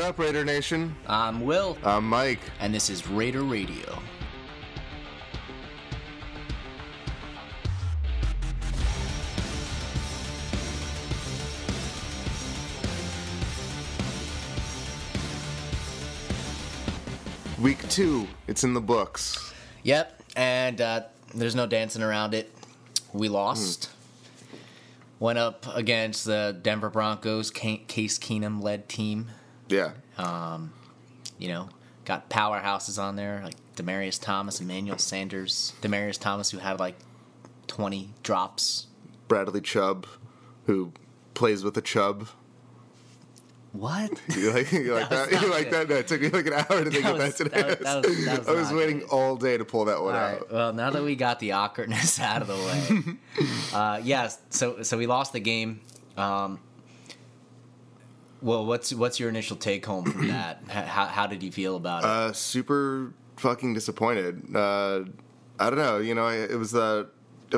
up, Raider Nation? I'm Will. I'm Mike. And this is Raider Radio. Week 2, it's in the books. Yep, and there's no dancing around it. We lost. Went up against the Denver Broncos, Case Keenum-led team. Yeah. Got powerhouses on there, like Demaryius Thomas, Emmanuel Sanders. Demaryius Thomas, who had like 20 drops. Bradley Chubb, who plays with a Chubb. What? You like that? You like that? No, it took me like an hour to think of that today. I was waiting all day to pull that one out. Right. Well, now that we got the awkwardness out of the way, So we lost the game. Well, what's your initial take home from that? How did you feel about it? Super fucking disappointed. I don't know. It was I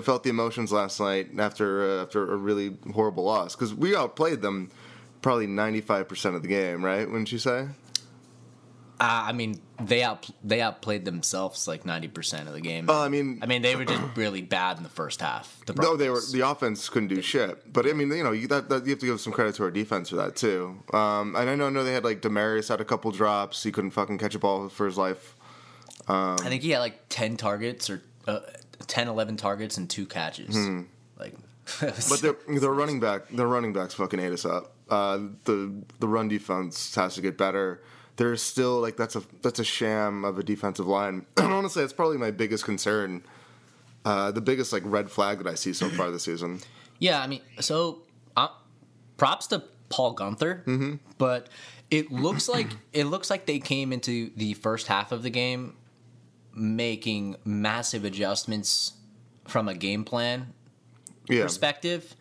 felt the emotions last night after a really horrible loss because we outplayed them. Probably 95% of the game, right? Wouldn't you say? They outplayed themselves like 90% of the game. They were just really bad in the first half. The offense couldn't do shit. But you have to give some credit to our defense for that too. And I know they had like Demaryius had a couple drops. He couldn't fucking catch a ball for his life. I think he had like 10 targets or 10, 11 targets and 2 catches. But their running backs fucking ate us up. The run defense has to get better. There's still that's a sham of a defensive line. And honestly, that's probably my biggest concern. The biggest red flag that I see so far this season. Yeah, props to Paul Guenther, but it looks like they came into the first half of the game making massive adjustments from a game plan perspective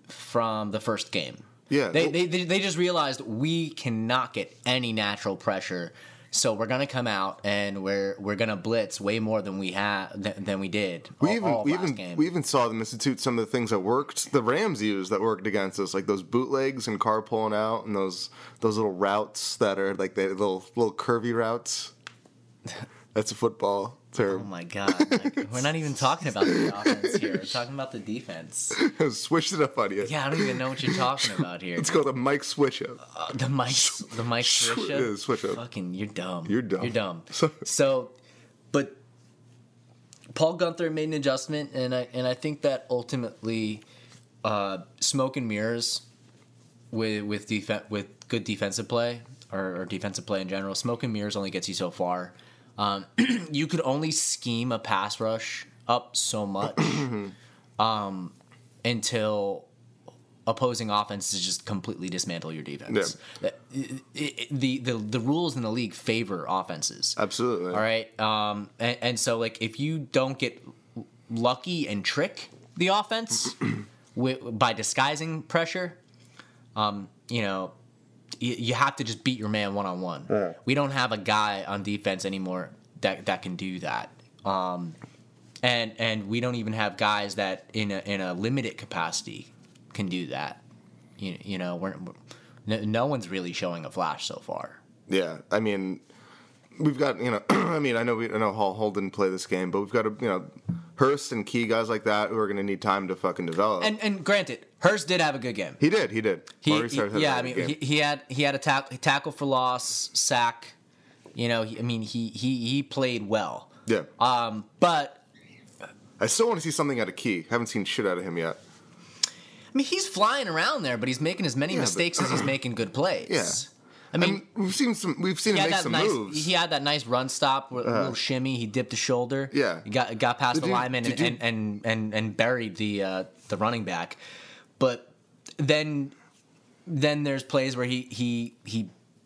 from the first game. Yeah, they just realized we cannot get any natural pressure, so we're gonna come out and we're gonna blitz way more than we did. We even saw them institute some of the things that worked. The Rams used that worked against us, like those bootlegs and Carr pulling out, and those little routes that are like the little curvy routes. That's a football term. Oh my god! We're not even talking about the offense here. We're talking about the defense. Switched it up on you. Yeah, I don't even know what you're talking about here. It's called a Mike switch up. The Mike switch up. Yeah, switch up. Fucking, you're dumb. You're dumb. But Paul Guenther made an adjustment, and I think that ultimately, smoke and mirrors with good defensive play or defensive play in general. Smoke and mirrors only gets you so far. You could only scheme a pass rush up so much until opposing offenses just completely dismantle your defense. Yeah. The rules in the league favor offenses. Absolutely. All right. And so if you don't get lucky and trick the offense by disguising pressure, you have to just beat your man one-on-one. Yeah. We don't have a guy on defense anymore that can do that. And we don't even have guys that in a limited capacity can do that. No one's really showing a flash so far. Yeah, we've got I know Hall didn't play this game, but we've got Hurst and key guys like that who are going to need time to fucking develop. And granted, Hurst did have a good game. He did. He had a tackle for loss, sack. He played well. Yeah. But I still want to see something out of Key. Haven't seen shit out of him yet. He's flying around there, but he's making as many mistakes as he's making good plays. Yeah. We've seen him make some moves. He had that nice run stop with a little shimmy. He dipped the shoulder. Yeah. He got past the lineman and buried the running back. But then there's plays where he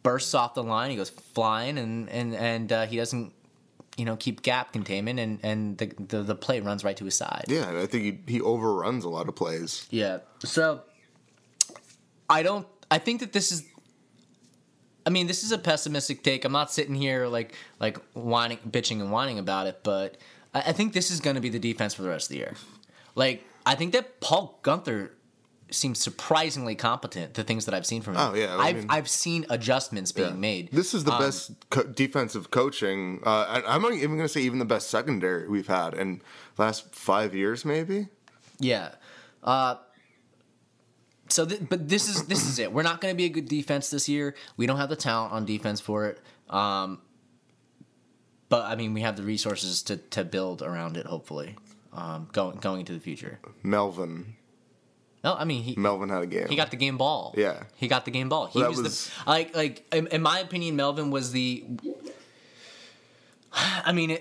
bursts off the line. He goes flying and he doesn't keep gap containment and the play runs right to his side. Yeah, and I think he overruns a lot of plays. Yeah. So I think that this is. This is a pessimistic take. I'm not sitting here like bitching and whining about it, but I think this is going to be the defense for the rest of the year. I think that Paul Guenther seems surprisingly competent. The things that I've seen from him. Oh yeah, I've seen adjustments being made. This is the best defensive coaching. I'm not even going to say even the best secondary we've had in the last 5 years, maybe. Yeah. But this is it. We're not going to be a good defense this year. We don't have the talent on defense for it. But I mean, we have the resources to build around it. Hopefully, going into the future. Melvin. No, I mean Melvin had a game. He got the game ball. Yeah, he got the game ball. He was in my opinion, Melvin was the. I mean,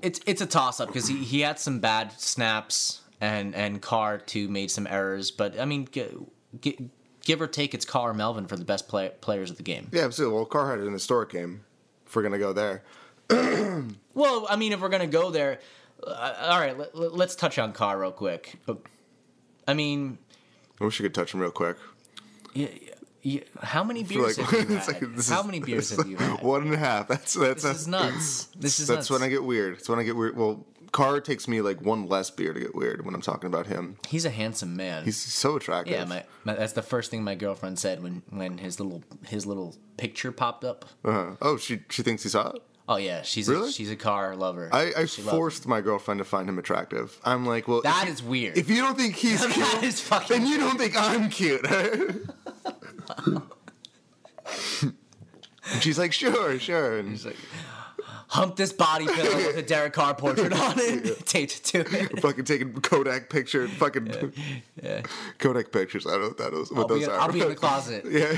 it's a toss up because he had some bad snaps and Carr too made some errors, but I mean, give or take, it's Carr or Melvin for the best players of the game. Yeah, absolutely. Well, Carr had an historic game. If we're gonna go there. Well, I mean, if we're gonna go there, all right. Let's touch on Carr real quick. I mean. I wish you could touch him real quick. Yeah. How many beers have you had? How many beers have you had? 1.5. This is nuts. That's when I get weird. It's when I get weird. Well, Carr takes me like one less beer to get weird when I'm talking about him. He's a handsome man. He's so attractive. Yeah, that's the first thing my girlfriend said when his little picture popped up. Oh, she thinks he's hot? Oh yeah, she's a Carr lover. I forced my girlfriend to find him attractive. I'm like, well, that is weird. If you don't think he's cute, that is fucking then you don't think I'm cute. And she's like, sure. And he's like, hump this body pillow with a Derek Carr portrait on it. Taped it to it. Fucking taking Kodak picture. Fucking Kodak pictures. I don't know what that is. I'll be in the closet. Yeah.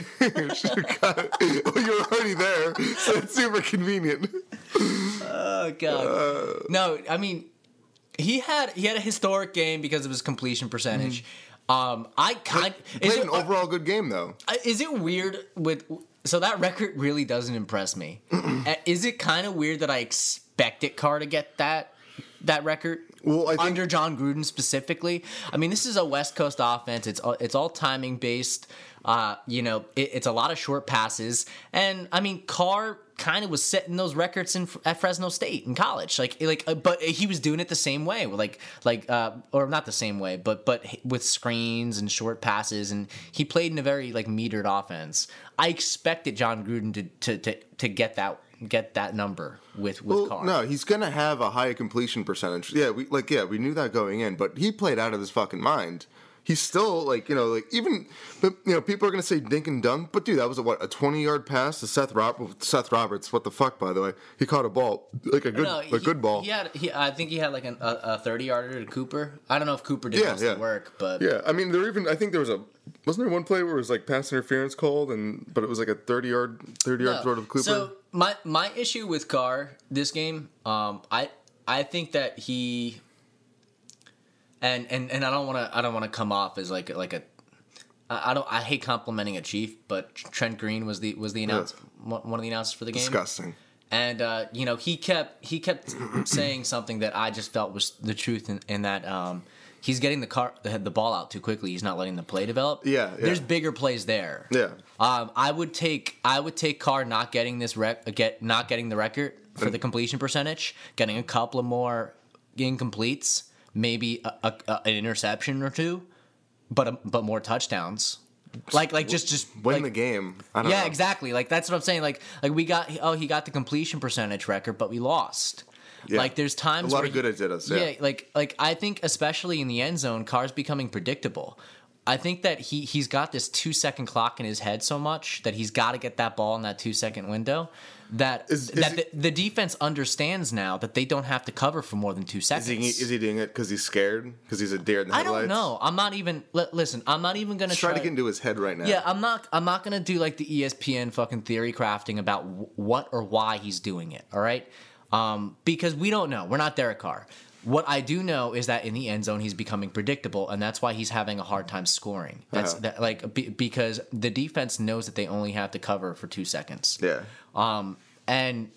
Well, you're already there, so it's super convenient. Oh god. No, I mean, he had a historic game because of his completion percentage. Played an overall good game though. Is it weird so that record really doesn't impress me? Is it kind of weird that I expected Carr to get that record? Well, I think under Jon Gruden specifically. I mean, this is a West Coast offense. It's all timing based. It's a lot of short passes, and I mean, Carr kind of was setting those records at Fresno State in college, but he was doing it the same way, or not the same way, but with screens and short passes, and he played in a very like metered offense. I expected Jon Gruden to get that number with Carr. No, he's gonna have a high completion percentage. Yeah, we knew that going in, but he played out of his fucking mind. He's still people are gonna say dink and dunk, but dude, that was a 20-yard pass to Seth Roberts. What the fuck, by the way? He caught a ball, like a good ball. I think he had like a 30-yarder to Cooper. I don't know if Cooper did most of the work, but yeah, I mean, I think there was wasn't there one play where it was like pass interference called, but it was like a 30-yard throw to Cooper. So my issue with Carr this game, I think that he. And I don't want to come off as like a I hate complimenting a chief, but Trent Green was the one of the announcers for the game. Disgusting. And he kept saying something that I just felt was the truth in that he's getting the ball out too quickly. He's not letting the play develop. Yeah. There's bigger plays there. Yeah. I would take Carr not getting the record for the completion percentage, getting a couple of more incompletes. Maybe an interception or two, but more touchdowns. Just win the game. I don't know. Exactly. Like that's what I'm saying. Like he got the completion percentage record, but we lost. Yeah. Like there's times a lot of good it did us. Yeah. Like I think especially in the end zone, Carr's becoming predictable. I think that he's got this 2-second clock in his head so much that he's got to get that ball in that 2-second window. The defense understands now that they don't have to cover for more than 2 seconds. Is he doing it because he's scared? Because he's a deer in the headlights? I don't know. I'm not even. Listen, I'm not even gonna try to get into his head right now. Yeah, I'm not gonna do like the ESPN fucking theory crafting about what or why he's doing it. All right, because we don't know. We're not Derek Carr. What I do know is that in the end zone he's becoming predictable, and that's why he's having a hard time scoring. Because the defense knows that they only have to cover for 2 seconds. Yeah. And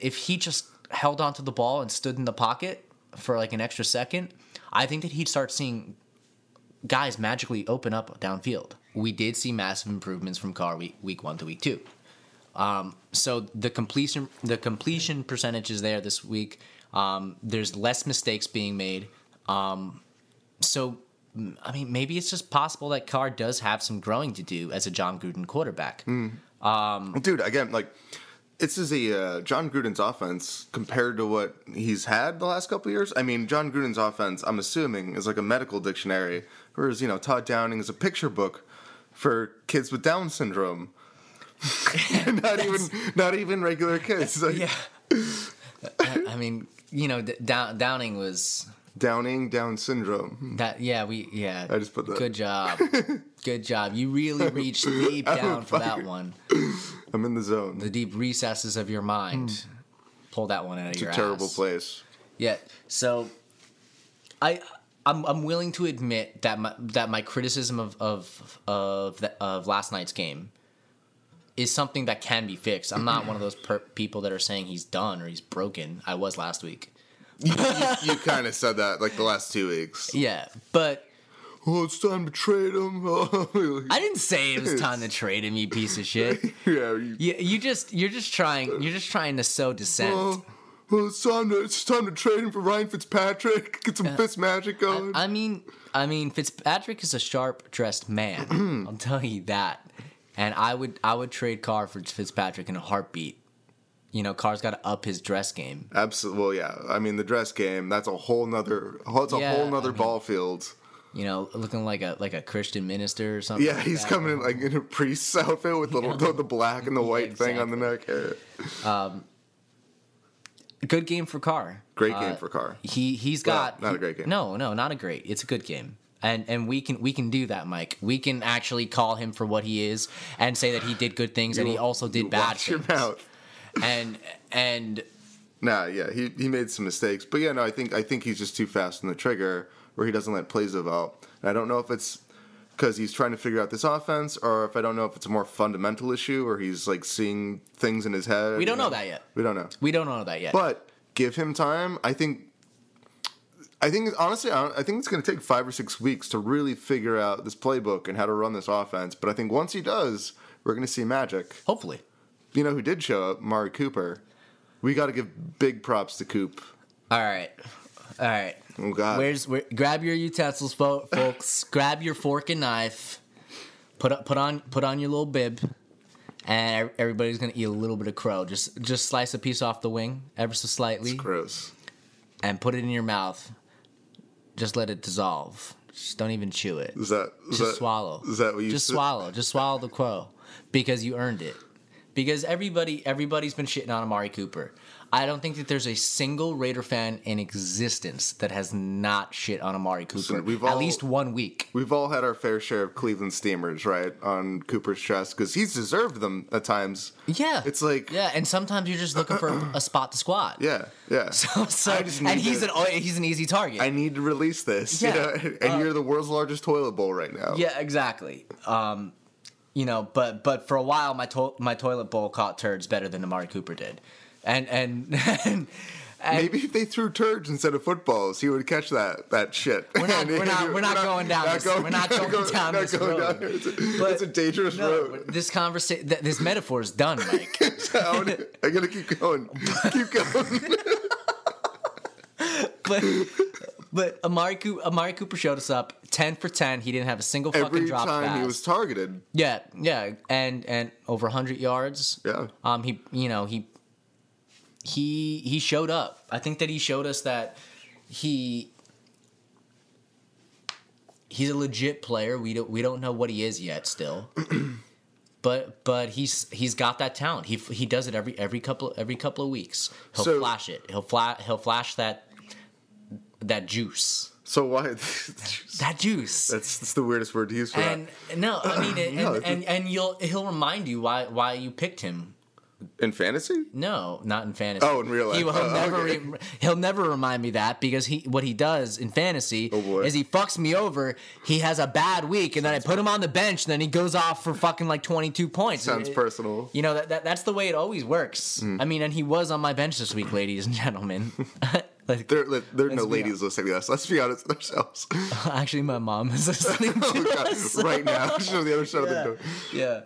if he just held onto the ball and stood in the pocket for like an extra second, I think that he'd start seeing guys magically open up downfield. We did see massive improvements from Carr week 1 to week 2. So the completion percentage is there this week. There's less mistakes being made. So I mean, maybe it's just possible that Carr does have some growing to do as a Jon Gruden quarterback. Dude, again, like, this is a Jon Gruden's offense compared to what he's had the last couple of years. I mean, Jon Gruden's offense, I'm assuming, is like a medical dictionary, whereas, Todd Downing is a picture book for kids with Down syndrome. not even regular kids. Like, yeah. I mean, Downing was... Down syndrome. I just put that. Good job. Good job. You really reached deep down for that one. I'm in the zone. The deep recesses of your mind. Pull that one out of your ass. It's a terrible place. Yeah. So, I'm willing to admit that my criticism of last night's game is something that can be fixed. I'm not one of those people that are saying he's done or he's broken. I was last week. You kind of said that like the last 2 weeks. Yeah, but it's time to trade him. I didn't say it was time to trade him, you piece of shit. Yeah, you're just trying to sow dissent. Well, it's time to trade him for Ryan Fitzpatrick. Get some Fitz magic going. I mean, Fitzpatrick is a sharp dressed man. I'll tell you that. And I would trade Carr for Fitzpatrick in a heartbeat. Carr's got to up his dress game. Absolutely. Well, yeah. I mean, the dress game, that's a whole nother ball field. Looking like a Christian minister or something. Yeah, he's coming in like in a priest's outfit with the black and the white thing on the neck. Yeah. Good game for Carr. Great game for Carr. He's got not a great game. No, not a great. It's a good game. And we can do that, Mike. We can actually call him for what he is and say that he did good things and he also did bad things. Watch your mouth. And he made some mistakes, but yeah, no, I think he's just too fast on the trigger, where he doesn't let plays develop. And I don't know if it's because he's trying to figure out this offense, or if I don't know if it's a more fundamental issue, or he's like seeing things in his head. We don't know that yet. We don't know. We don't know that yet. But give him time. I think honestly, I think it's going to take 5 or 6 weeks to really figure out this playbook and how to run this offense. But I think once he does, we're going to see magic. Hopefully. You know who did show up? Amari Cooper. We got to give big props to Coop. All right. Oh God. Grab your utensils, folks. Grab your fork and knife. Put on your little bib, and everybody's gonna eat a little bit of crow. Just slice a piece off the wing, ever so slightly. It's gross. And put it in your mouth. Just let it dissolve. Just don't even chew it. Swallow. Is that what you? Just swallow. Just swallow the crow, because you earned it. Because everybody's been shitting on Amari Cooper. I don't think that there's a single Raider fan in existence that has not shit on Amari Cooper. Listen, at least 1 week. We've all had our fair share of Cleveland steamers, right, on Cooper's chest, because he's deserved them at times. Yeah. It's like... Yeah, and sometimes you're just looking for a spot to squat. Yeah. So he's an easy target. I need to release this. Yeah. And you're the world's largest toilet bowl right now. Yeah, exactly. But for a while, my toilet bowl caught turds better than Amari Cooper did, and maybe if they threw turds instead of footballs, he would catch that shit. We're not going down this. We're not going down this road. It's a dangerous road. This conversation, this metaphor is done, Mike. I gotta keep going. But Amari Cooper showed us up 10 for 10. He didn't have a single fucking drop pass. Every time he was targeted. Yeah, and over 100 yards. Yeah. He showed up. I think that he showed us that he's a legit player. We don't know what he is yet still. But he's got that talent. He does it every couple of weeks. He'll flash it. He'll flash that juice. So why that juice? That's the weirdest word to use for that. And he'll remind you why you picked him. In fantasy? No, not in fantasy. Oh, in real life. He'll never remind me that, because what he does in fantasy is he fucks me over. He has a bad week, and then I put him on the bench, and then he goes off for fucking like 22 points. Sounds personal. That's the way it always works. I mean, and he was on my bench this week, ladies and gentlemen. There are no ladies listening to us. Let's be honest with ourselves. Actually, my mom is listening to us. Right now. She's on the other side of the door. Yeah.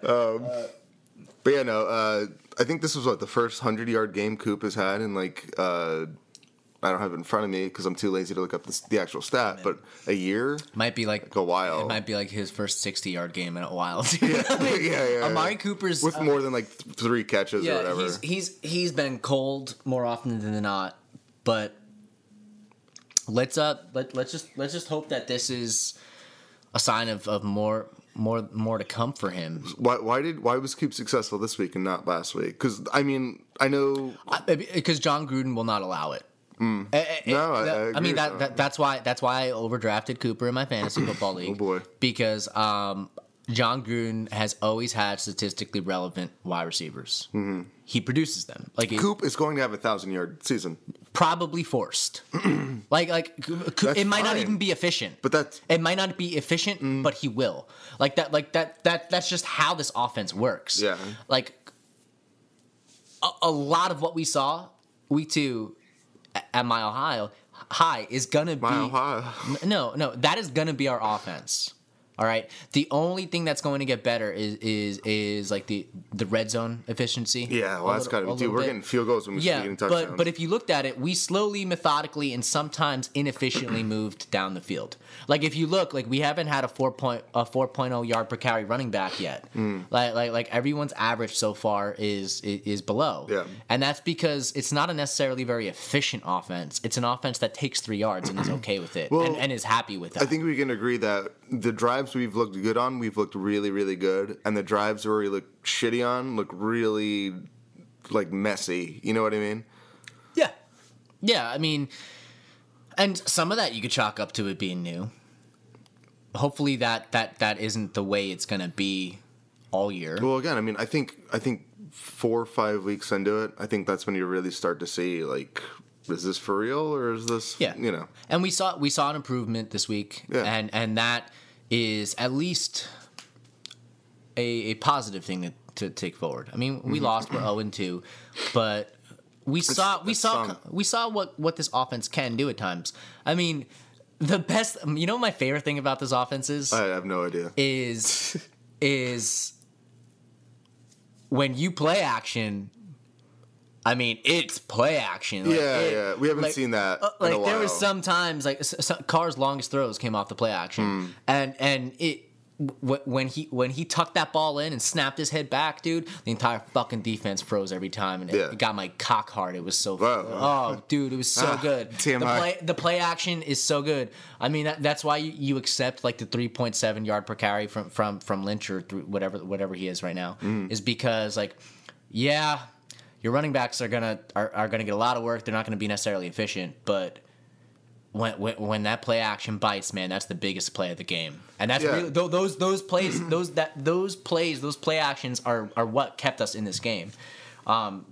But yeah, I think this was the first 100-yard game Coop has had in like I I don't have it in front of me because I'm too lazy to look up the actual stat. But a year might be like a while. It might be like his first 60-yard game in a while. Yeah. Amari Cooper's with more than like 3 catches or whatever. He's been cold more often than not. But let's just hope that this is a sign of more to come for him. Why was Coop successful this week and not last week? Because I mean, I know because Jon Gruden will not allow it. I mean that's why I overdrafted Cooper in my fantasy football league. Oh boy, because Jon Gruden has always had statistically relevant wide receivers. Mm-hmm. He produces them. Like Coop is going to have a 1,000-yard season, probably forced. It might not even be efficient. But it might not be efficient, but he will. That's just how this offense works. Yeah. Like a lot of what we saw week 2 at Mile High is gonna be Mile High. No, that is gonna be our offense. All right. The only thing that's going to get better is like the red zone efficiency. Yeah, well, that's got to be too. We're getting field goals when we're getting touchdowns. But if you looked at it, we slowly, methodically, and sometimes inefficiently moved down the field. Like if you look, like we haven't had a 4.0 yard per carry running back yet. Like everyone's average so far is below. Yeah. And that's because it's not a necessarily very efficient offense. It's an offense that takes 3 yards and is okay with it and is happy with that. I think we can agree that the drives we've looked good on, we've looked really, really good, and the drives where we look shitty on look really like messy. You know what I mean? Yeah. I mean, and some of that you could chalk up to it being new. Hopefully that isn't the way it's going to be all year. Well, again, I mean, I think 4 or 5 weeks into it, I think that's when you really start to see like, is this for real or is this? Yeah. You know. And we saw an improvement this week, and that is at least a positive thing to take forward. I mean, we lost, we're 0-2, but we saw what this offense can do at times. I mean, the best, you know, my favorite thing about this offense is I have no idea. Is when you play action. I mean, it's play action. Like, yeah. We haven't seen that in a while. There was some times, like Carr's longest throws came off the play action, and it when he tucked that ball in and snapped his head back, dude, the entire fucking defense froze every time, and it got my cock hard. It was so oh, dude, it was so good. The play action is so good. I mean, that's why you accept like the 3.7 yard per carry from Lynch or whatever he is right now is because like your running backs are gonna get a lot of work. They're not gonna be necessarily efficient, but when that play action bites, man, that's the biggest play of the game. And that's really, those plays, those play actions are what kept us in this game. And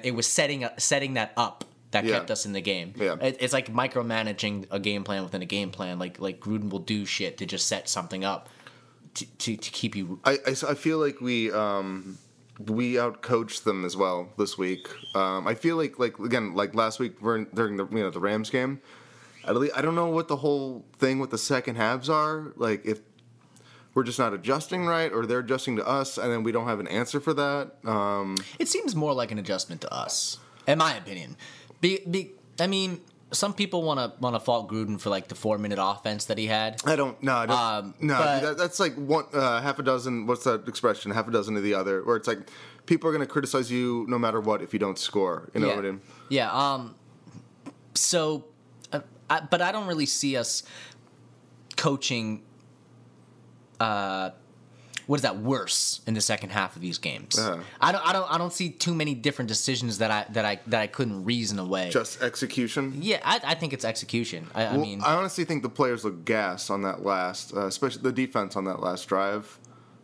it was setting that up that kept us in the game. Yeah. It's like micromanaging a game plan within a game plan. Like Gruden will do shit to just set something up to keep you. I feel like we outcoached them as well this week. I feel like again, like last week during the Rams game, I don't know what the whole thing with the second halves are. Like if we're just not adjusting right, or they're adjusting to us, and then we don't have an answer for that. It seems more like an adjustment to us, in my opinion. I mean, some people want to fault Gruden for like the 4-minute offense that he had. I don't. That's like one half a dozen. What's that expression? Half a dozen of the other. Where it's like people are going to criticize you no matter what if you don't score. You know what I mean? Yeah. So, but I don't really see us coaching. What is that worse in the second half of these games? I don't see too many different decisions that I couldn't reason away. Just execution. Yeah, I think it's execution. I mean, I honestly think the players look gassed on that last, especially the defense on that last drive,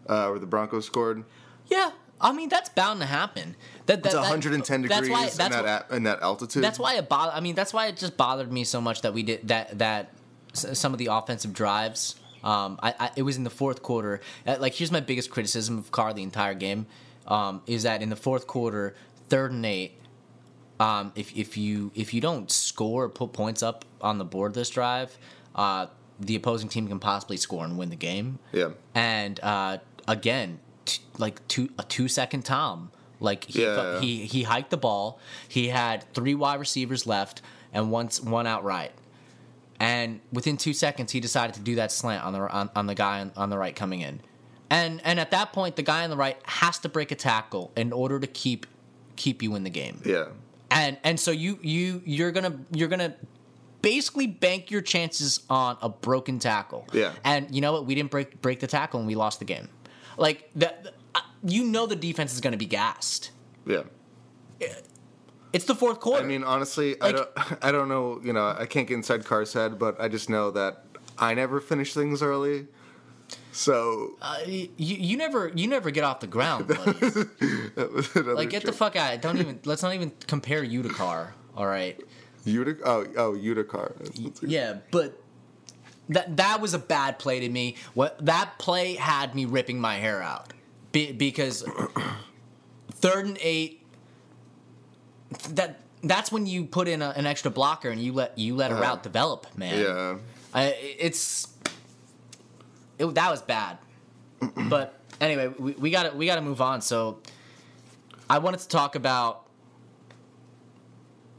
where the Broncos scored. Yeah, I mean that's bound to happen. It's 110 degrees in that altitude. That's why that's why it just bothered me so much that we did that. Some of the offensive drives. It was in the fourth quarter. Like, here's my biggest criticism of Carr the entire game, is that in the fourth quarter, 3rd and 8, if you don't score or put points up on the board this drive, the opposing team can possibly score and win the game. Yeah. And again, a 2-second Tom. Like he hiked the ball. He had 3 wide receivers left. and one outright. And within 2 seconds, he decided to do that slant on the guy on the right coming in. And at that point, the guy on the right has to break a tackle in order to keep you in the game. Yeah. And so you're gonna basically bank your chances on a broken tackle. Yeah. And you know what? We didn't break the tackle and we lost the game. Like that, the defense is gonna be gassed. Yeah. It's the fourth quarter. I mean, honestly, Like, I don't know. You know, I can't get inside Carr's head, but I just know that I never finish things early. So you never get off the ground, buddy. Like get the fuck out. Let's not even compare you to Carr. All right. You to Carr. Yeah, but that was a bad play to me. That play had me ripping my hair out because 3rd and 8. That's when you put in an extra blocker and you let a route develop, man. Yeah. That was bad. But anyway, we got to move on. So I wanted to talk about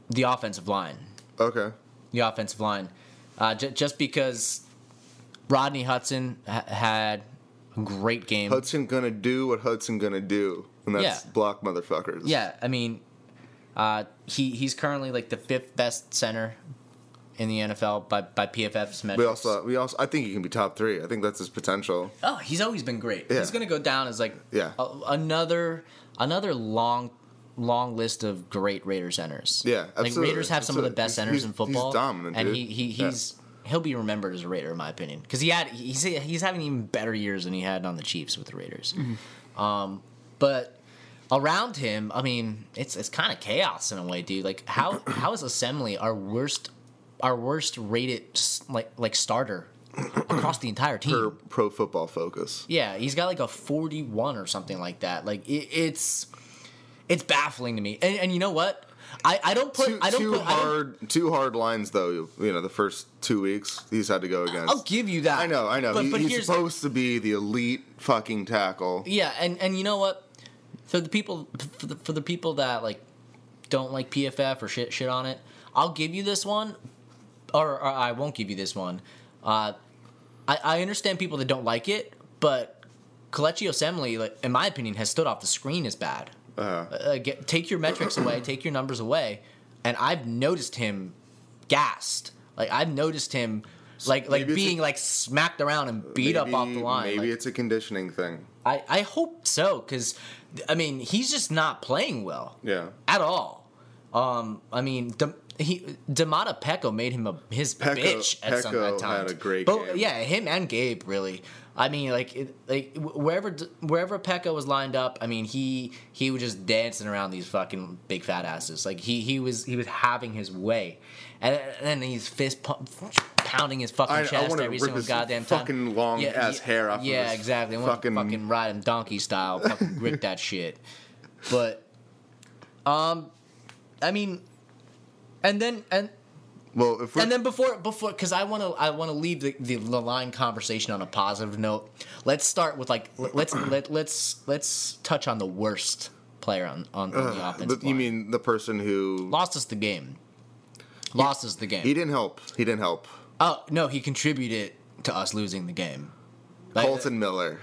the offensive line. Okay. The offensive line, just because Rodney Hudson had a great game. Hudson gonna do what Hudson gonna do, and that's block motherfuckers. Yeah, I mean, he's currently like the 5th best center in the NFL by PFF's metrics. We also I think he can be top 3. I think that's his potential. Oh, he's always been great. Yeah. He's gonna go down as like another long list of great Raider centers. Yeah, absolutely. Like Raiders have some of the best centers in football. He's dominant, and dude. he'll be remembered as a Raider in my opinion because he's having even better years than he had on the Chiefs with the Raiders. Mm-hmm. But around him, I mean, it's kind of chaos in a way, dude. Like how is Assembly our worst rated like starter across the entire team? Per Pro Football Focus. Yeah, he's got like a 41 or something like that. Like it's baffling to me. And you know what? I don't put two hard lines though. You know, the first 2 weeks he's had to go against. I'll give you that. I know. But he's supposed to be the elite fucking tackle. Yeah, and you know what? For the people that like don't like PFF or shit on it, I'll give you this one, or I won't give you this one. I understand people that don't like it, but Kelechi Osemele, like in my opinion, has stood off the screen as bad. Take your metrics away, take your numbers away, and I've noticed him gassed. Like I've noticed him like being like smacked around and beat up off the line. Maybe like, it's a conditioning thing. I hope so, because I mean he's just not playing well. Yeah. At all. I mean Damata Pecco made him his bitch at some times. Had a great game. Yeah, him and Gabe really. I mean, wherever Pecco was lined up, I mean, he was just dancing around these fucking big fat asses. Like he was having his way, and then he's pounding his fucking chest every single goddamn time. Fucking long ass hair off. Yeah, of his exactly. I want to fucking ride him donkey style, fucking grip that shit. But, I mean, and then before because I want to leave the line conversation on a positive note. Let's start with let's touch on the worst player on the offensive line. You mean the person who lost us the game? He didn't help. Oh no, he contributed to us losing the game. Colton Miller.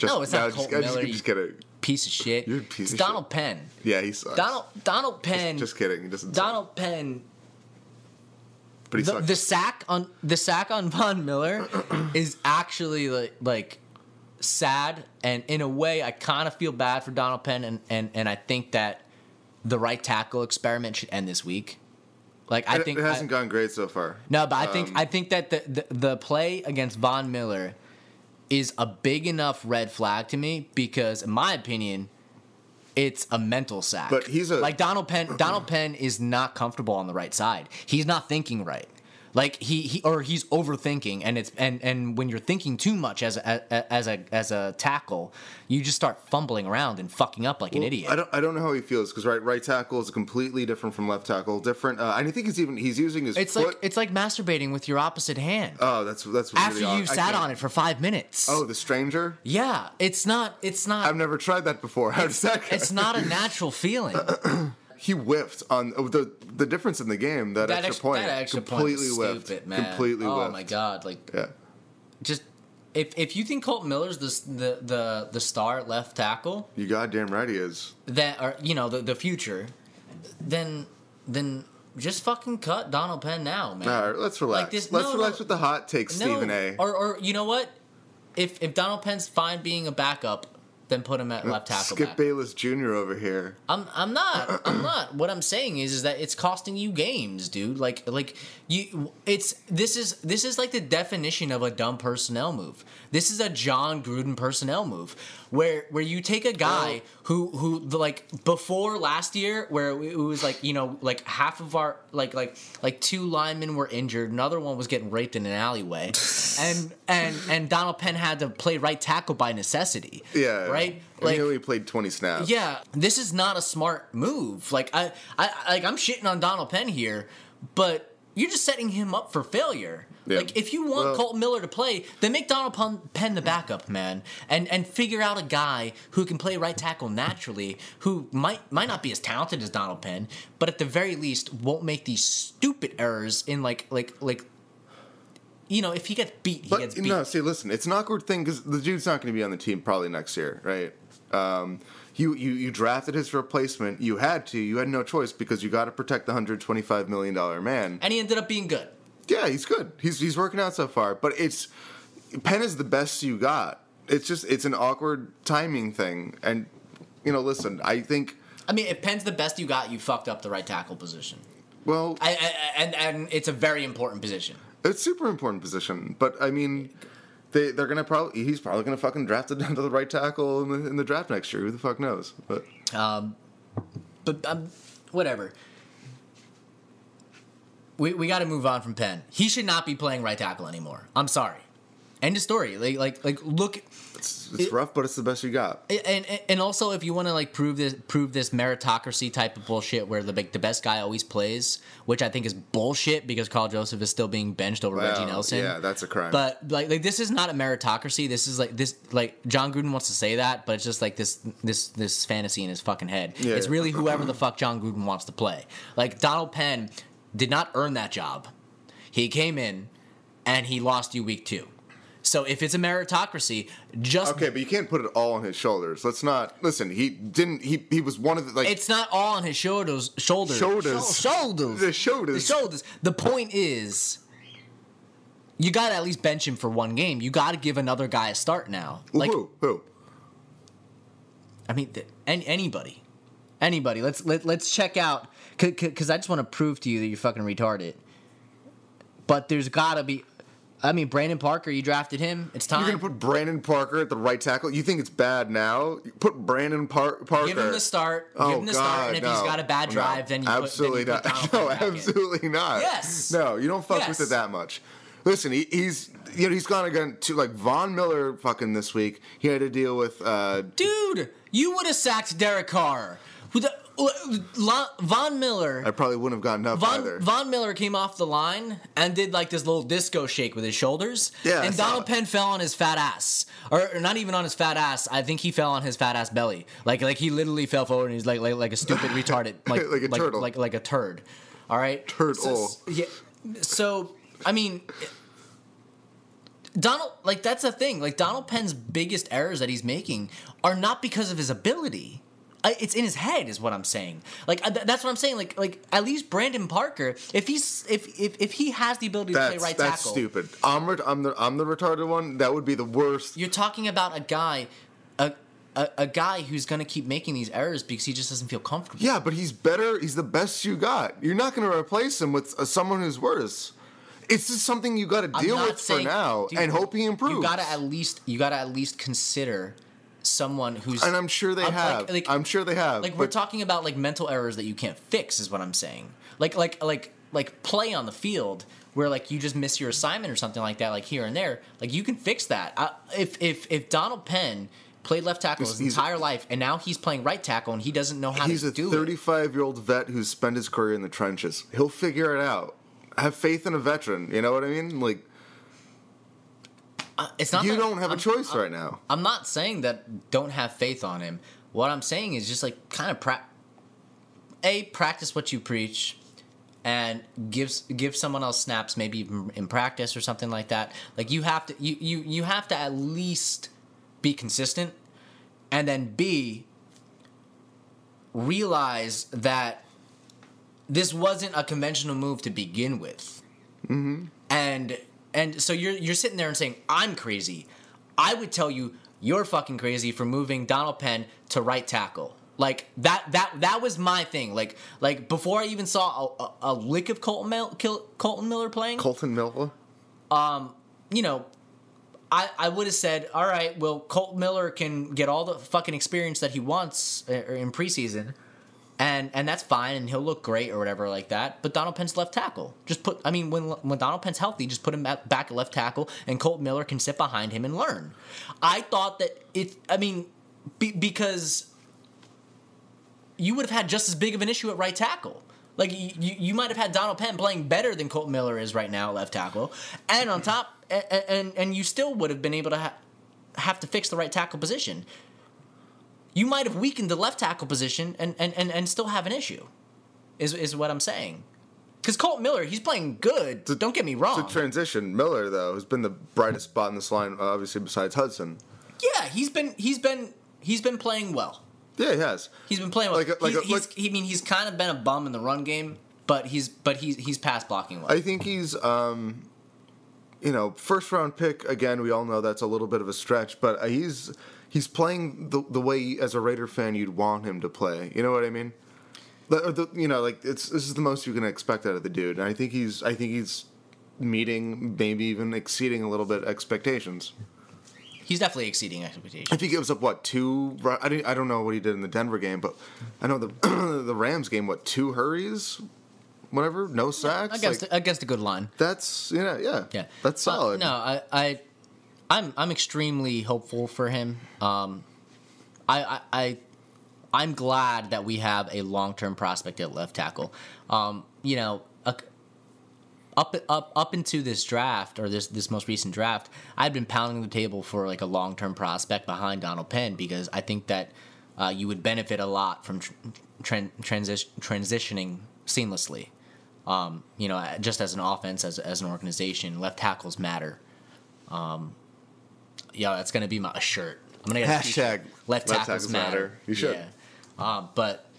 No, it's not Colton Miller. Just kidding. Piece of shit. You're a piece of Donald shit. Penn. Yeah, he sucks. Donald Penn. Just kidding. He doesn't. Donald Penn. But he sucks. The sack on Von Miller is actually like sad, and in a way, I kind of feel bad for Donald Penn, and I think that the right tackle experiment should end this week. Like I think it hasn't gone great so far. No, but I think that the play against Von Miller is a big enough red flag to me because, in my opinion, it's a mental sack. But Donald Penn is not comfortable on the right side. He's not thinking right. Like he's overthinking, and when you're thinking too much as a tackle, you just start fumbling around and fucking up like an idiot. I don't know how he feels because right tackle is completely different from left tackle. Different. I think he's using his foot. It's like masturbating with your opposite hand. Oh, that's really after you sat on it for 5 minutes. Oh, the stranger. Yeah, it's not. I've never tried that before. How does that go? It's not a natural feeling. he whiffed on the difference in the game. That extra point, that extra completely point was stupid, whiffed. Man. Completely whiffed. Oh my god! Like, yeah. Just if you think Colton Miller's the star at left tackle, you goddamn right he is. That or the future, then just fucking cut Donald Penn now, man. All right, let's relax. Let's relax with the hot take, Stephen A. Or you know what? If Donald Penn's fine being a backup, then put him at left tackle. Skip Bayless Jr. over here. I'm not. What I'm saying is that it's costing you games, dude. Like you. This is like the definition of a dumb personnel move. This is a Jon Gruden personnel move, where you take a guy who like before last year, where it was like like half of our like 2 linemen were injured, another one was getting raped in an alleyway, and Donald Penn had to play right tackle by necessity. Yeah. Right. Like, he only played 20 snaps. Yeah, this is not a smart move. Like I'm shitting on Donald Penn here, but you're just setting him up for failure. Yeah. Like, if you want Colton Miller to play, then make Donald Penn the backup, man, and figure out a guy who can play right tackle naturally, who might not be as talented as Donald Penn, but at the very least won't make these stupid errors in like. If he gets beat, he gets beat. No, see, listen, it's an awkward thing because the dude's not going to be on the team probably next year, right? You drafted his replacement. You had no choice because you got to protect the $125 million man. And he ended up being good. Yeah, he's good. He's working out so far. But Penn is the best you got. It's an awkward timing thing. And, listen, I think... I mean, if Penn's the best you got, you fucked up the right tackle position. Well... And it's a very important position. It's a super important position. But, I mean... He's probably gonna fucking draft it down to the right tackle in the draft next year. Who the fuck knows? But whatever. We got to move on from Penn. He should not be playing right tackle anymore. I'm sorry. End of story. Like look. It's rough, but it's the best you got. And also, if you want to prove this meritocracy type of bullshit where the best guy always plays, which I think is bullshit because Carl Joseph is still being benched over Reggie Nelson. Yeah, that's a crime. But like this is not a meritocracy. This is like Jon Gruden wants to say that, but it's just like this fantasy in his fucking head. Yeah, it's really whoever the fuck Jon Gruden wants to play. Like Donald Penn did not earn that job. He came in and he lost you week 2. So if it's a meritocracy, okay, but you can't put it all on his shoulders. Let's not listen. He didn't. He was one of the It's not all on his shoulders. Shoulders. The shoulders. The point is, you got to at least bench him for one game. You got to give another guy a start now. Like who? I mean, anybody. Let's check out because I just want to prove to you that you're fucking retarded. But there's got to be. I mean, Brandon Parker, you drafted him. It's time. You're going to put Brandon Parker at the right tackle? You think it's bad now? Put Brandon Parker. Give him the start. And if he's got a bad drive, then you absolutely put not. No, absolutely not. Yes. No, you don't fuck with it that much. Listen, he's gone again to Von Miller fucking this week. He had to deal with dude, you would have sacked Derek Carr. Von Miller. I probably wouldn't have gotten up either. Von Miller came off the line and did this little disco shake with his shoulders. Yeah, and Donald Penn fell on his fat ass, or not even on his fat ass. I think he fell on his fat ass belly. Like he literally fell forward and he's like a stupid retarded, like a turtle, like a turd. All right, turtle. Yeah. So I mean, Donald, that's the thing. Donald Penn's biggest errors that he's making are not because of his ability. It's in his head, is what I'm saying. That's what I'm saying. Like at least Brandon Parker, if he has the ability to play right tackle, that's stupid. I'm the retarded one. That would be the worst. You're talking about a guy who's gonna keep making these errors because he just doesn't feel comfortable. Yeah, but he's better. He's the best you got. You're not gonna replace him with someone who's worse. It's just something you got to deal with for now and hope he improves. You got to at least consider someone who's, and I'm sure they have. I'm sure they have. We're talking about mental errors that you can't fix, is what I'm saying. Like play on the field where you just miss your assignment or something like that, here and there. You can fix that. If Donald Penn played left tackle his entire life and now he's playing right tackle and he doesn't know how to do it. He's a 35-year-old vet who's spent his career in the trenches. He'll figure it out. Have faith in a veteran. You know what I mean? It's not. You don't have a choice right now. I'm not saying that don't have faith on him. What I'm saying is just kind of practice what you preach, and give someone else snaps, maybe even in practice or something like that. Like you have to at least be consistent, and then B, realize that this wasn't a conventional move to begin with. Mm-hmm. And so you're sitting there and saying, I'm crazy. I would tell you you're fucking crazy for moving Donald Penn to right tackle. Like that was my thing. Like before I even saw a lick of Colton Miller playing. Colton Miller. You know, I would have said, all right, well, Colton Miller can get all the fucking experience that he wants in preseason, and that's fine, and he'll look great or whatever like that. But Donald Penn's left tackle. When Donald Penn's healthy, just put him back at left tackle, and Colton Miller can sit behind him and learn. I thought that because you would have had just as big of an issue at right tackle. Like, you might have had Donald Penn playing better than Colton Miller is right now at left tackle. And on top, and you still would have been able to have to fix the right tackle position. You might have weakened the left tackle position and still have an issue, is what I'm saying. Because Colton Miller, he's playing good. Don't get me wrong. To transition, Miller, though, has been the brightest spot in this line, obviously, besides Hudson. Yeah, he's been playing well. Yeah, he has. He's been playing well. He's kind of been a bum in the run game, but he's pass blocking well. I think he's first round pick again. We all know that's a little bit of a stretch, but he's playing the way as a Raider fan you'd want him to play. You know what I mean? This is the most you can expect out of the dude. And I think he's meeting, maybe even exceeding a little bit expectations. He's definitely exceeding expectations. If he gives up, 2... I don't know what he did in the Denver game, but I know the the Rams game, 2 hurries? Whatever? No sacks? Against a good line. That's, yeah. That's solid. I'm extremely hopeful for him. I'm glad that we have a long-term prospect at left tackle. Up into this draft, or this most recent draft, I've been pounding the table for like a long-term prospect behind Donald Penn, because I think that you would benefit a lot from transitioning seamlessly. Just as an offense, as an organization, left tackles matter. That's gonna be a shirt. I'm gonna get a hashtag left tackles matter. You should. Yeah. But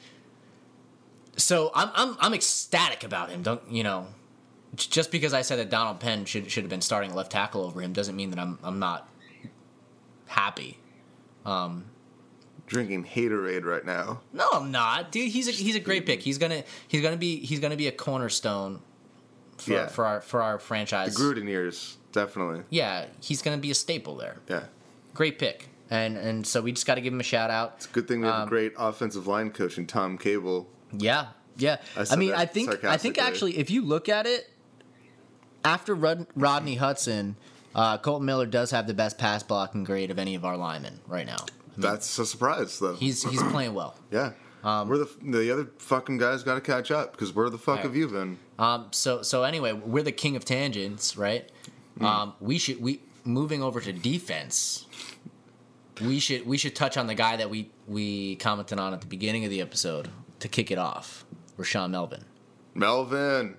so I'm ecstatic about him. Just because I said that Donald Penn should have been starting left tackle over him doesn't mean that I'm not happy. Drinking haterade right now. No, I'm not, dude. He's a great pick. He's gonna be a cornerstone for our franchise. The Gruden years, definitely. Yeah, he's gonna be a staple there. Yeah, great pick. And so we just got to give him a shout out. It's a good thing we have a great offensive line coach in Tom Cable. Yeah. I think actually, if you look at it, after Rodney Hudson, Colton Miller does have the best pass blocking grade of any of our linemen right now. That's a surprise, though. He's playing well. Yeah. We're the other fucking guys got to catch up, because where the fuck have you been? So anyway, we're the king of tangents, right? Moving over to defense. We should touch on the guy that we commented on at the beginning of the episode to kick it off, Rashaan Melvin. Melvin.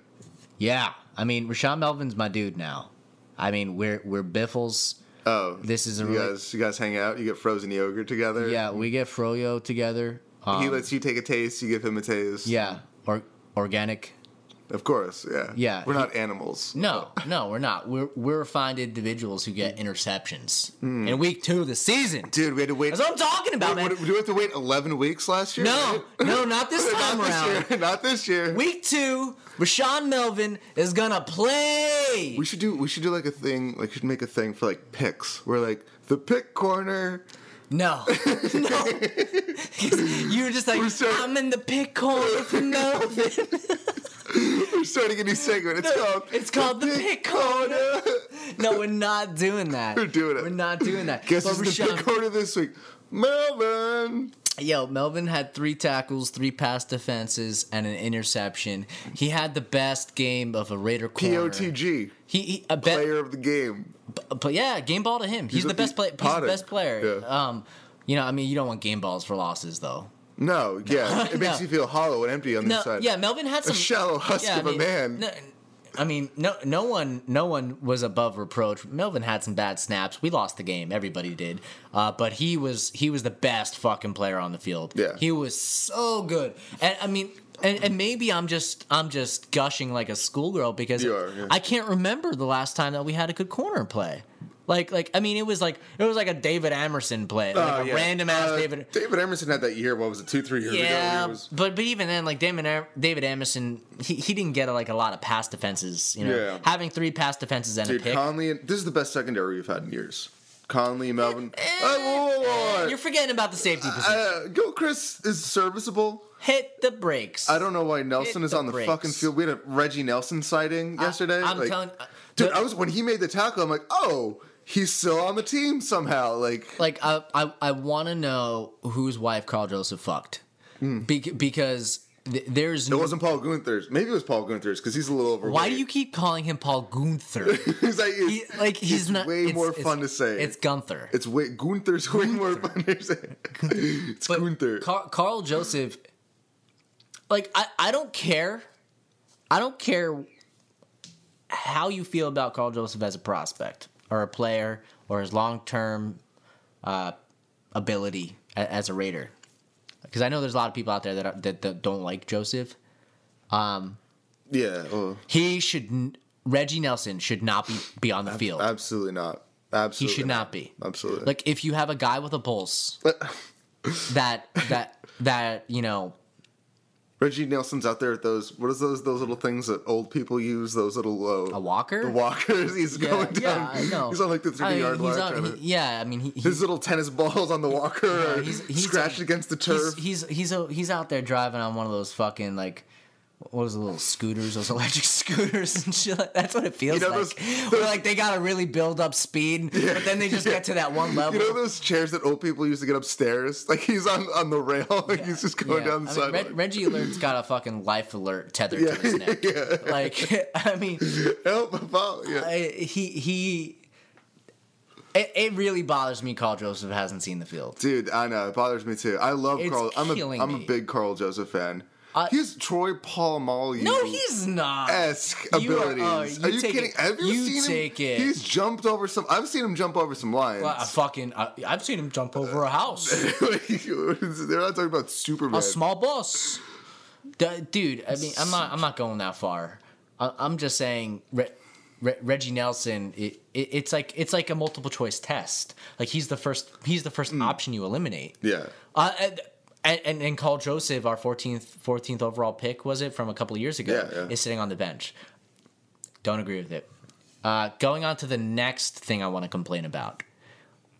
Yeah, Rashaan Melvin's my dude now. We're Biffles. Oh, this is you guys hang out. You get frozen yogurt together. Yeah, we get froyo together. He lets you take a taste. You give him a taste. Yeah, organic. Of course, yeah. Yeah. We're not animals. No, we're not. We're refined individuals who get interceptions. In week 2 of the season. Dude, we had to wait. That's what I'm talking about, man. Did we have to wait 11 weeks last year? No, not this time around. Not this year. Week 2, Rashaan Melvin is gonna play. We should do like a thing, like should make a thing for like picks. We're like the pick corner. No. You were just like, I'm in the pick corner for Melvin. We're starting a new segment. It's called the pick corner. No, we're not doing that. We're doing it. We're not doing that. Guess who's the pick corner this week? Melvin. Melvin had 3 tackles, 3 pass defenses, and an interception. He had the best game of a Raider corner. POTG. Player of the game. But yeah, game ball to him. He's the best player. He's the best player. Yeah. You don't want game balls for losses though. No, yeah, it makes No. you feel hollow and empty on the inside. Yeah, Melvin had some a shallow husk of a man. No one was above reproach. Melvin had some bad snaps. We lost the game. Everybody did. But he was the best fucking player on the field. Yeah. He was so good. And I mean, and maybe I'm just gushing like a schoolgirl because I can't remember the last time that we had a good corner play. Like I mean, it was like a David Emerson play, like a random ass David. David Emerson had that year. What was it, 2-3 years ago? Yeah, but even then, like David Emerson, he didn't get a lot of pass defenses. You know, having 3 pass defenses and a pick. Conley, this is the best secondary we've had in years. Conley, Melvin. You're forgetting about the safety position. Gilchrist is serviceable. Hit the brakes. I don't know why Nelson is on the fucking field. We had a Reggie Nelson sighting yesterday. I'm telling, dude, when he made the tackle, I'm like, oh. He's still on the team somehow. I want to know whose wife Carl Joseph fucked. Because there's It wasn't Paul Gunther's. Maybe it was Paul Gunther's because he's a little overweight. Why do you keep calling him Paul Gunther? He's not way more fun to say. It's Gunther. Gunther's way more fun to say. It's Gunther. Carl Joseph. I don't care. I don't care how you feel about Carl Joseph as a prospect or a player or his long-term ability as a Raider. Because I know there's a lot of people out there that don't like Joseph. Reggie Nelson should not be on the field. Absolutely not. Absolutely, he should not be. Absolutely. Like if you have a guy with a pulse, that Reggie Nelson's out there at those. What is those little things that old people use? Those little a walker. The walkers. He's going down. Yeah, I know. He's on like the 30-yard line. His little tennis balls on the walker. He's scratched against the turf. He's out there driving on one of those fucking what was the little scooters, those electric scooters and shit. That's what it feels like. Where they gotta really build up speed, but then they just get to that one level. You know those chairs that old people used to get upstairs? Like he's on the rail, he's just going down the side. Reggie Alert's got a fucking life alert tethered to his neck. It really bothers me Carl Joseph hasn't seen the field. Dude, I know. It bothers me too. I love Carl. I'm a big Carl Joseph fan. He's Troy Polamalu. No, he's not. Esque abilities. Are you kidding? Have you seen him? He's jumped over some. I've seen him jump over some lines. I've seen him jump over a house. They're not talking about Superman. A small bus, dude. I mean, I'm not going that far. I'm just saying. Reggie Nelson, it's like a multiple choice test. Like he's the first option you eliminate. Yeah. And Carl Joseph, our 14th overall pick, was it from a couple of years ago, is sitting on the bench. Don't agree with it. Going on to the next thing I want to complain about.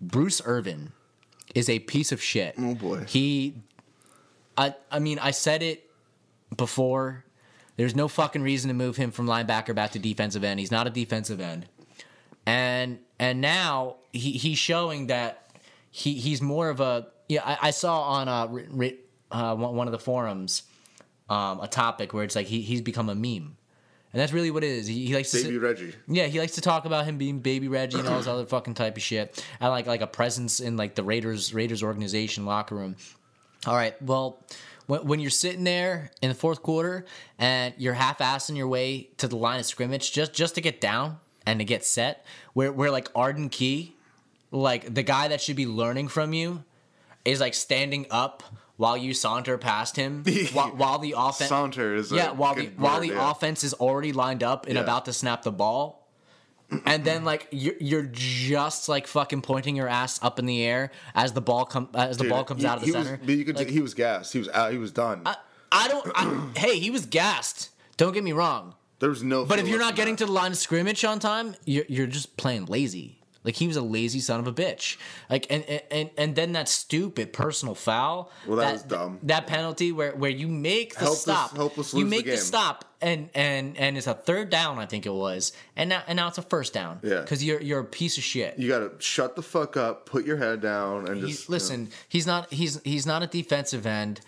Bruce Irvin is a piece of shit. Oh boy. I said it before. There's no fucking reason to move him from linebacker back to defensive end. He's not a defensive end. And now he's showing that he's more of a... Yeah, I saw on one of the forums a topic where it's like he's become a meme. And that's really what it is. He likes to Baby Reggie. Yeah, he likes to talk about him being Baby Reggie and all this other fucking type of shit. And like a presence in like the Raiders organization locker room. All right, well... When you're sitting there in the fourth quarter and you're half-assing your way to the line of scrimmage just to get down and to get set, where like Arden Key, like the guy that should be learning from you, is like standing up while you saunter past him, while the offense saunter is while the offense is already lined up and about to snap the ball. And then like you're just like fucking pointing your ass up in the air as the ball comes out of the center. He was gassed. He was out. He was done. Hey, he was gassed. Don't get me wrong. There's no. But if you're not getting to the line of scrimmage on time, you're just playing lazy. Like he was a lazy son of a bitch. Like and then that stupid personal foul. Well, that was dumb. That penalty where you make the stop. You make the stop and it's a third down, I think it was. And now it's a first down. Yeah. Because you're a piece of shit. You gotta shut the fuck up, put your head down, and listen. He's not a defensive end.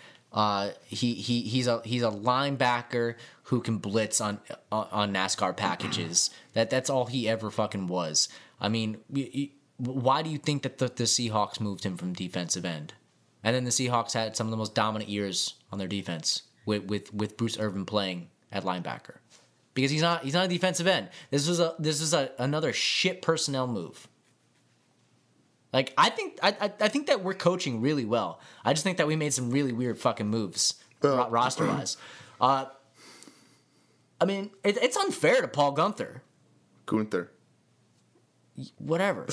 He's a linebacker who can blitz on NASCAR packages. That's all he ever fucking was. I mean, why do you think that the Seahawks moved him from defensive end? And then the Seahawks had some of the most dominant years on their defense with Bruce Irvin playing at linebacker, because he's not a defensive end. This was another shit personnel move. Like, I think that we're coaching really well. I just think that we made some really weird fucking moves roster wise. I mean, it's unfair to Paul Gunther. Whatever.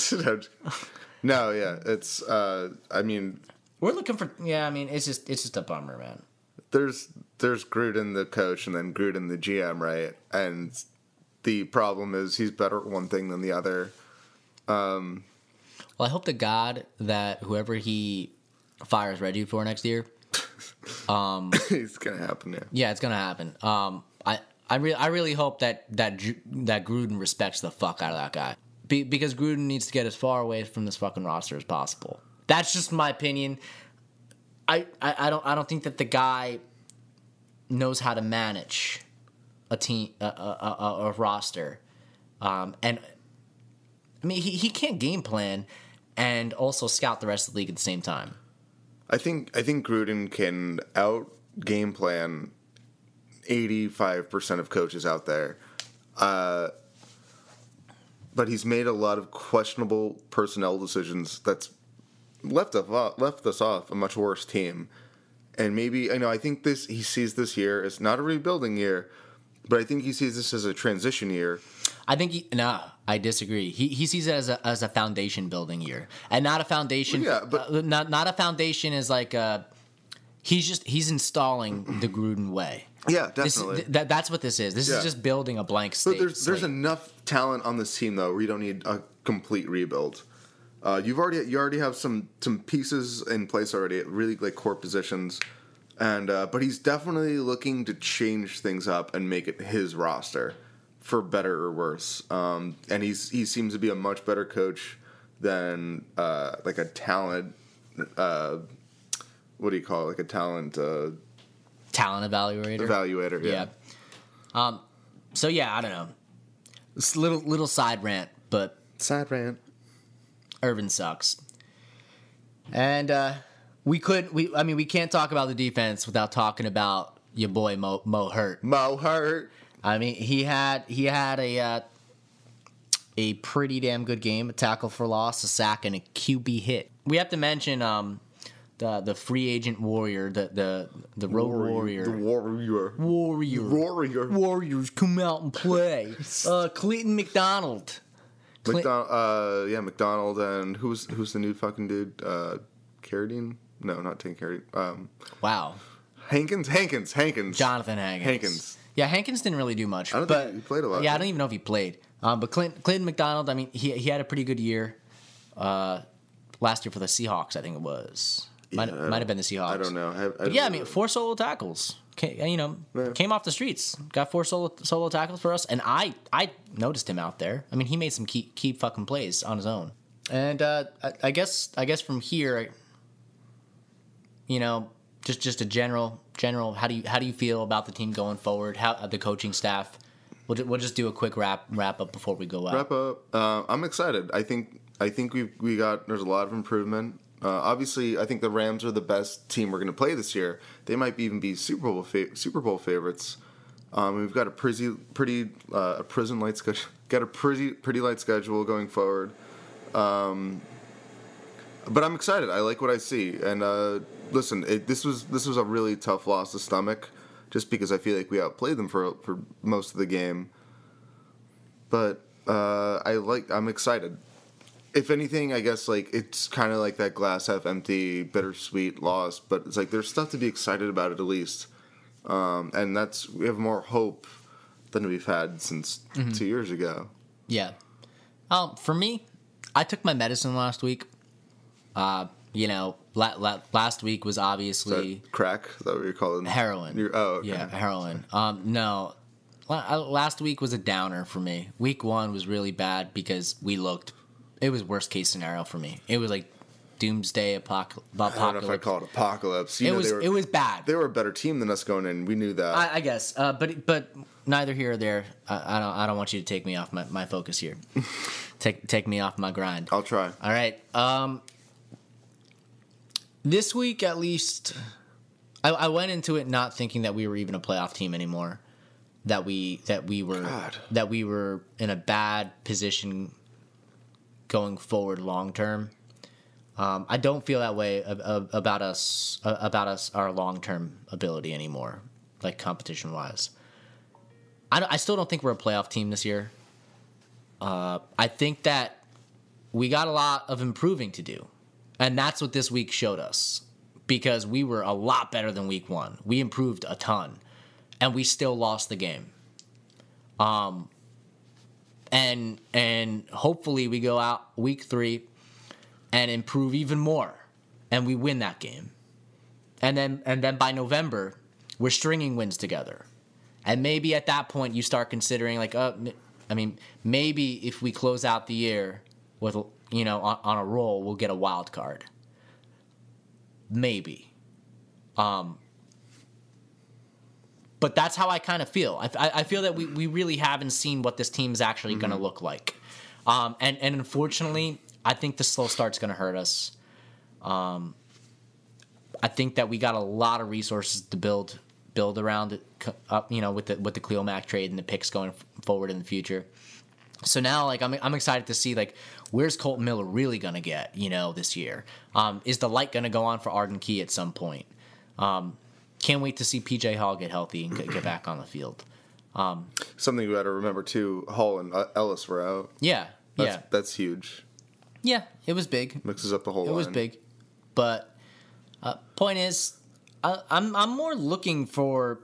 No, yeah, it's. I mean, we're looking for. Yeah, I mean, it's just a bummer, man. There's Gruden the coach and then Gruden the GM, right? And the problem is he's better at one thing than the other. Well, I hope to God that whoever he fires Reggie for next year, it's gonna happen. Yeah, it's gonna happen. I really hope that Gruden respects the fuck out of that guy, because Gruden needs to get as far away from this fucking roster as possible. That's just my opinion. I don't think that the guy knows how to manage a team, a roster, and I mean he can't game plan and also scout the rest of the league at the same time. I think Gruden can out game plan 85% of coaches out there, but he's made a lot of questionable personnel decisions that's left us off a much worse team. And maybe, I think he sees this year as not a rebuilding year, but I think he sees this as a transition year. I disagree. He sees it as a foundation building year, and not a foundation. Well, yeah, but not a foundation is like he's installing the Gruden way. Yeah, definitely. That's what this is. This is just building a blank slate. But there's enough talent on this team though where you don't need a complete rebuild. You already have some pieces in place already at really like core positions, and but he's definitely looking to change things up and make it his roster, for better or worse. And he seems to be a much better coach than like a talent. What do you call it? Like a talent evaluator. Evaluator, yeah. So yeah, I don't know. It's a little side rant, but Irvin sucks. And we can't talk about the defense without talking about your boy Mo Hurt. Mo Hurt. I mean, he had a pretty damn good game, a tackle for loss, a sack, and a QB hit. We have to mention the free agent warrior, the road warrior. The Warriors come out and play. Clayton McDonald. McDonald, and who's the new fucking dude? Carradine? No, not Tank Carradine. Wow. Hankins. Jonathan Hankins. Yeah, Hankins didn't really do much. I don't think he played a lot. Yeah, I don't even know if he played. But Clayton McDonald, I mean, he had a pretty good year last year for the Seahawks, I think it was. Might have been the Seahawks. I don't know. I mean, 4 solo tackles. Came off the streets. Got 4 solo tackles for us, and I noticed him out there. I mean, he made some key fucking plays on his own. And I guess from here, just a general. How do you feel about the team going forward? How the coaching staff? We'll just do a quick wrap up before we go out. Wrap up. I'm excited. I think there's a lot of improvement. Obviously, I think the Rams are the best team we're going to play this year. They might even be Super Bowl favorites. We've got a pretty light schedule. Got a pretty light schedule going forward. But I'm excited. I like what I see. And listen, this was a really tough loss to stomach, just because I feel like we outplayed them for most of the game. But I'm excited. If anything, I guess like it's kind of like that glass half empty, bittersweet loss. But it's like there's stuff to be excited about at least, and we have more hope than we've had since 2 years ago. Yeah. For me, I took my medicine last week. Last week was obviously... Is that crack? Is that what you're calling it? Heroin. Okay. Yeah, heroin. No, last week was a downer for me. Week 1 was really bad because it was worst case scenario for me. It was like doomsday apocalypse. I don't know if I call it apocalypse. It was bad. They were a better team than us going in. We knew that. I guess. But neither here or there. I don't want you to take me off my focus here. Take me off my grind. I'll try. All right. This week, at least, I went into it not thinking that we were even a playoff team anymore. That we were in a bad position going forward long term. I don't feel that way about us our long term ability anymore, like competition wise. I still don't think we're a playoff team this year. I think that we got a lot of improving to do, and that's what this week showed us. Because we were a lot better than week 1, we improved a ton, and we still lost the game. And hopefully we go out week 3 and improve even more, and we win that game. And then by November, we're stringing wins together. And maybe at that point you start considering maybe if we close out the year with on a roll, we'll get a wild card. Maybe. But that's how I kind of feel. I feel that we really haven't seen what this team is actually going to look like. And unfortunately, I think the slow start's going to hurt us. I think that we got a lot of resources to build around it, with the Khalil Mack trade and the picks going forward in the future. So now, I'm excited to see, where's Colton Miller really going to get, this year? Is the light going to go on for Arden Key at some point? Can't wait to see P.J. Hall get healthy and get back on the field. Something you got to remember, too, Hall and Ellis were out. Yeah, That's huge. Yeah, it was big. Mixes up the whole line. It was big. But point is, I'm more looking for...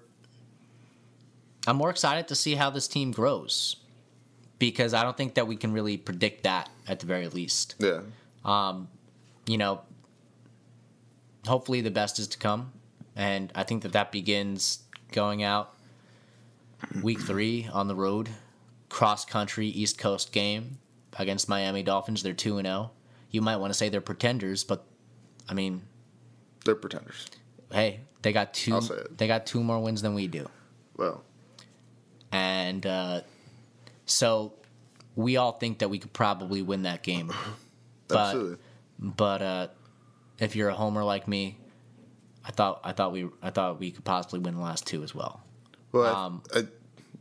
I'm more excited to see how this team grows. Because I don't think that we can really predict that at the very least. Yeah. Hopefully the best is to come. And I think that begins going out week 3 on the road, cross-country East Coast game against Miami Dolphins. They're 2-0. You might want to say they're pretenders, but, they're pretenders. Hey, they got 2. I'll say it. They got 2 more wins than we do. Well. And so we all think that we could probably win that game. Absolutely. But if you're a homer like me, I thought we could possibly win the last 2 as well. Well,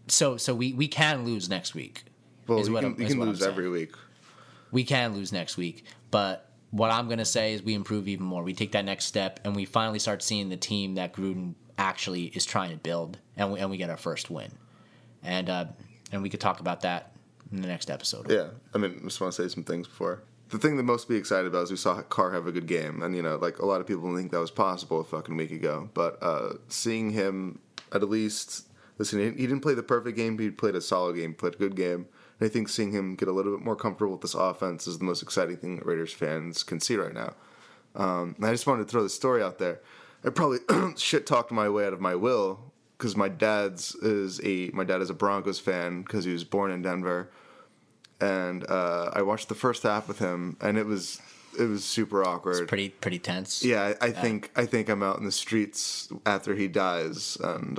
so we can lose next week. Well, you can lose every week. We can lose next week, but what I'm gonna say is we improve even more. We take that next step, and we finally start seeing the team that Gruden actually is trying to build, and we get our first win, and we could talk about that in the next episode. Yeah, I just want to say some things before. The thing that most be excited about is we saw Carr have a good game, and a lot of people didn't think that was possible a fucking week ago. But seeing him at least, listen, he didn't play the perfect game, but he played a solid game, played a good game. And I think seeing him get a little bit more comfortable with this offense is the most exciting thing that Raiders fans can see right now. And I just wanted to throw this story out there. I probably shit talked my way out of my will because my dad is a Broncos fan because he was born in Denver. And I watched the first half with him, and it was super awkward. It's pretty tense. Yeah, I think I'm out in the streets after he dies, and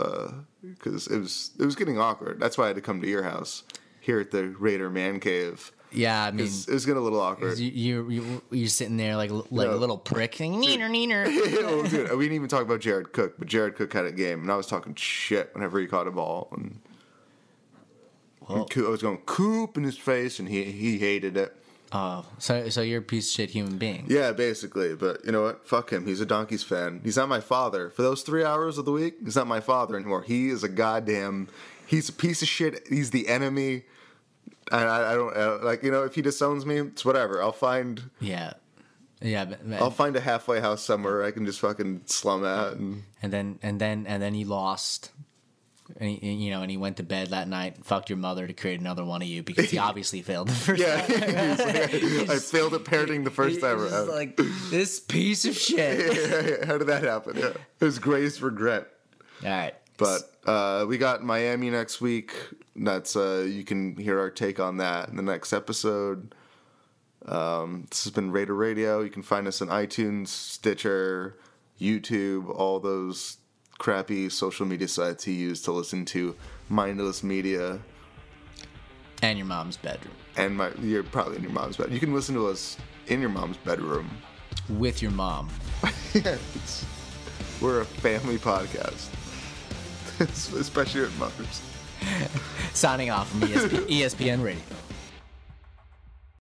because it was getting awkward. That's why I had to come to your house here at the Raider Man Cave. Yeah, it was getting a little awkward. You're sitting there like a little prick, neener. Oh, dude, we didn't even talk about Jared Cook, but Jared Cook had a game, and I was talking shit whenever he caught a ball, and. Well, I was going Coop in his face, and he hated it. Oh, so you're a piece of shit human being. Yeah, basically. But you know what? Fuck him. He's a Donkeys fan. He's not my father. For those 3 hours of the week, he's not my father anymore. He is he's a piece of shit. He's the enemy. I don't if he disowns me, it's whatever. I'll find. Yeah. But I'll find a halfway house somewhere I can just fucking slum at. And then he lost. And he went to bed that night and fucked your mother to create another one of you because he obviously failed the first time. I failed at parenting the first time around. Like, this piece of shit. How did that happen? Yeah. It was greatest regret. All right. But we got Miami next week. That's you can hear our take on that in the next episode. This has been Raider Radio. You can find us on iTunes, Stitcher, YouTube, all those crappy social media sites he used to listen to mindless media. And your mom's bedroom. And you're probably in your mom's bed. You can listen to us in your mom's bedroom. with your mom. Yeah, we're a family podcast, especially with mothers. Signing off from ESPN Radio.